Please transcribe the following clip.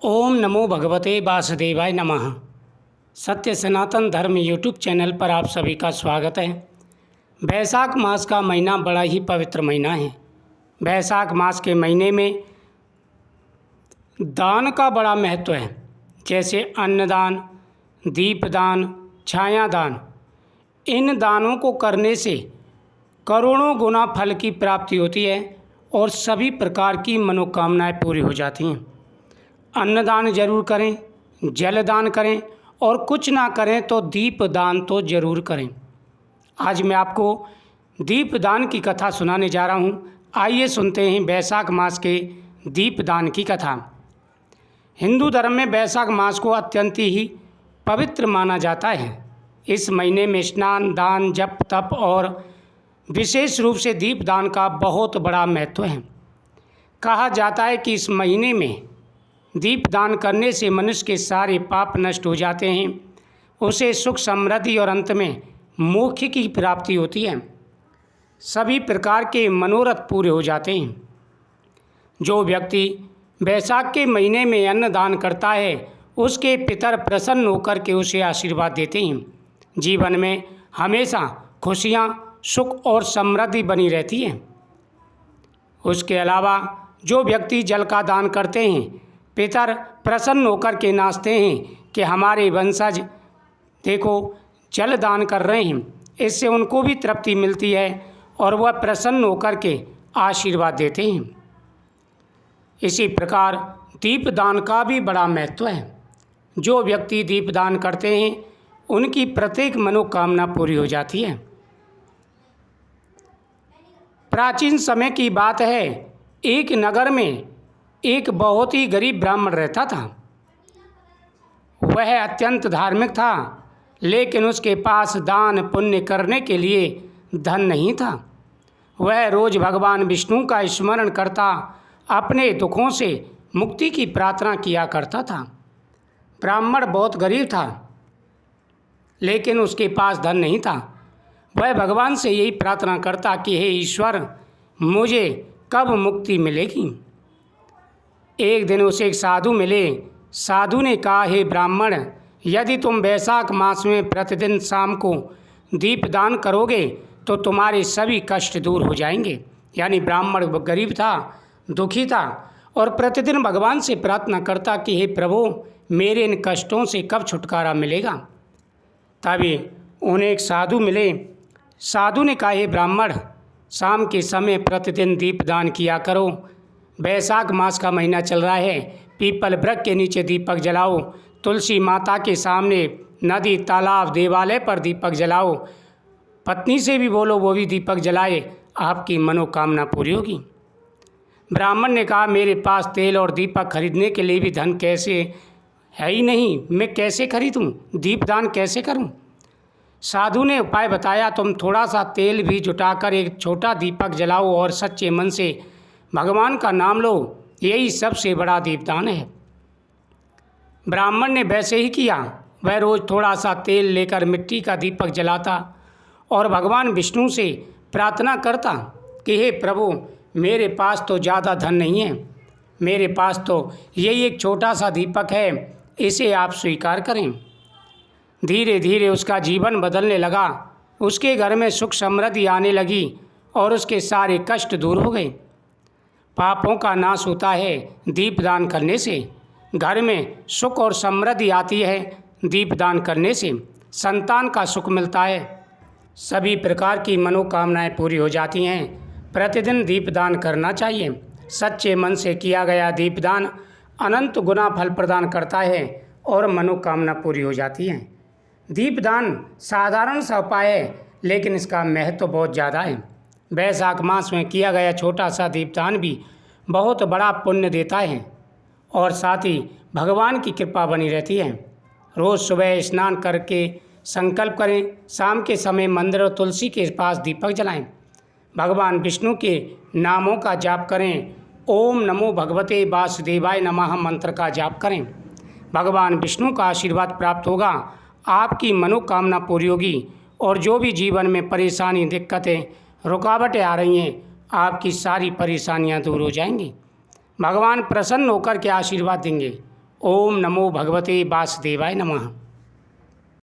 ओम नमो भगवते वासुदेवाय नमः। सत्य सनातन धर्म यूट्यूब चैनल पर आप सभी का स्वागत है। बैसाख मास का महीना बड़ा ही पवित्र महीना है। बैसाख मास के महीने में दान का बड़ा महत्व है। जैसे अन्नदान, दीपदान, छायादान, इन दानों को करने से करोड़ों गुना फल की प्राप्ति होती है और सभी प्रकार की मनोकामनाएं पूरी हो जाती हैं। अन्नदान जरूर करें, जलदान करें और कुछ ना करें तो दीपदान तो जरूर करें। आज मैं आपको दीपदान की कथा सुनाने जा रहा हूँ। आइए सुनते हैं बैसाख मास के दीपदान की कथा। हिंदू धर्म में बैसाख मास को अत्यंत ही पवित्र माना जाता है। इस महीने में स्नान, दान, जप, तप और विशेष रूप से दीपदान का बहुत बड़ा महत्व है। कहा जाता है कि इस महीने में दीपदान करने से मनुष्य के सारे पाप नष्ट हो जाते हैं, उसे सुख, समृद्धि और अंत में मोक्ष की प्राप्ति होती है। सभी प्रकार के मनोरथ पूरे हो जाते हैं। जो व्यक्ति बैसाख के महीने में अन्न दान करता है, उसके पितर प्रसन्न होकर के उसे आशीर्वाद देते हैं। जीवन में हमेशा खुशियाँ, सुख और समृद्धि बनी रहती है। उसके अलावा जो व्यक्ति जल का दान करते हैं, पितर प्रसन्न होकर के नाचते हैं कि हमारे वंशज देखो जल दान कर रहे हैं। इससे उनको भी तृप्ति मिलती है और वह प्रसन्न होकर के आशीर्वाद देते हैं। इसी प्रकार दीपदान का भी बड़ा महत्व है। जो व्यक्ति दीपदान करते हैं, उनकी प्रत्येक मनोकामना पूरी हो जाती है। प्राचीन समय की बात है, एक नगर में एक बहुत ही गरीब ब्राह्मण रहता था। वह अत्यंत धार्मिक था, लेकिन उसके पास दान पुण्य करने के लिए धन नहीं था। वह रोज़ भगवान विष्णु का स्मरण करता अपने दुखों से मुक्ति की प्रार्थना किया करता था। ब्राह्मण बहुत गरीब था, लेकिन उसके पास धन नहीं था। वह भगवान से यही प्रार्थना करता कि हे ईश्वर, मुझे कब मुक्ति मिलेगी। एक दिन उसे एक साधु मिले। साधु ने कहा, हे ब्राह्मण, यदि तुम बैसाख मास में प्रतिदिन शाम को दीपदान करोगे तो तुम्हारे सभी कष्ट दूर हो जाएंगे। यानी ब्राह्मण गरीब था, दुखी था और प्रतिदिन भगवान से प्रार्थना करता कि हे प्रभु, मेरे इन कष्टों से कब छुटकारा मिलेगा। तभी उन्हें एक साधु मिले। साधु ने कहा, हे ब्राह्मण, शाम के समय प्रतिदिन दीपदान किया करो। बैसाख मास का महीना चल रहा है, पीपल वृक्ष के नीचे दीपक जलाओ, तुलसी माता के सामने, नदी, तालाब, देवालय पर दीपक जलाओ। पत्नी से भी बोलो वो भी दीपक जलाए, आपकी मनोकामना पूरी होगी। ब्राह्मण ने कहा, मेरे पास तेल और दीपक खरीदने के लिए भी धन कैसे है ही नहीं, मैं कैसे खरीदूं, दीपदान कैसे करूं। साधु ने उपाय बताया, तुम थोड़ा सा तेल भी जुटाकर एक छोटा दीपक जलाओ और सच्चे मन से भगवान का नाम लो, यही सबसे बड़ा दीपदान है। ब्राह्मण ने वैसे ही किया। वह रोज़ थोड़ा सा तेल लेकर मिट्टी का दीपक जलाता और भगवान विष्णु से प्रार्थना करता कि हे प्रभु, मेरे पास तो ज़्यादा धन नहीं है, मेरे पास तो यही एक छोटा सा दीपक है, इसे आप स्वीकार करें। धीरे धीरे उसका जीवन बदलने लगा। उसके घर में सुख समृद्धि आने लगी और उसके सारे कष्ट दूर हो गए। पापों का नाश होता है दीपदान करने से। घर में सुख और समृद्धि आती है दीपदान करने से। संतान का सुख मिलता है, सभी प्रकार की मनोकामनाएं पूरी हो जाती हैं। प्रतिदिन दीपदान करना चाहिए। सच्चे मन से किया गया दीपदान अनंत गुना फल प्रदान करता है और मनोकामना पूरी हो जाती है। दीपदान साधारण सा उपाय है, लेकिन इसका महत्व बहुत ज़्यादा है। बैसाख मास में किया गया छोटा सा दीपदान भी बहुत बड़ा पुण्य देता है और साथ ही भगवान की कृपा बनी रहती है। रोज़ सुबह स्नान करके संकल्प करें, शाम के समय मंदिर और तुलसी के पास दीपक जलाएं, भगवान विष्णु के नामों का जाप करें, ओम नमो भगवते वासुदेवाय नमः मंत्र का जाप करें। भगवान विष्णु का आशीर्वाद प्राप्त होगा, आपकी मनोकामना पूरी होगी और जो भी जीवन में परेशानी, दिक्कतें, रुकावटें आ रही हैं, आपकी सारी परेशानियां दूर हो जाएंगी। भगवान प्रसन्न होकर के आशीर्वाद देंगे ओम नमो भगवते वासुदेवाय नमः।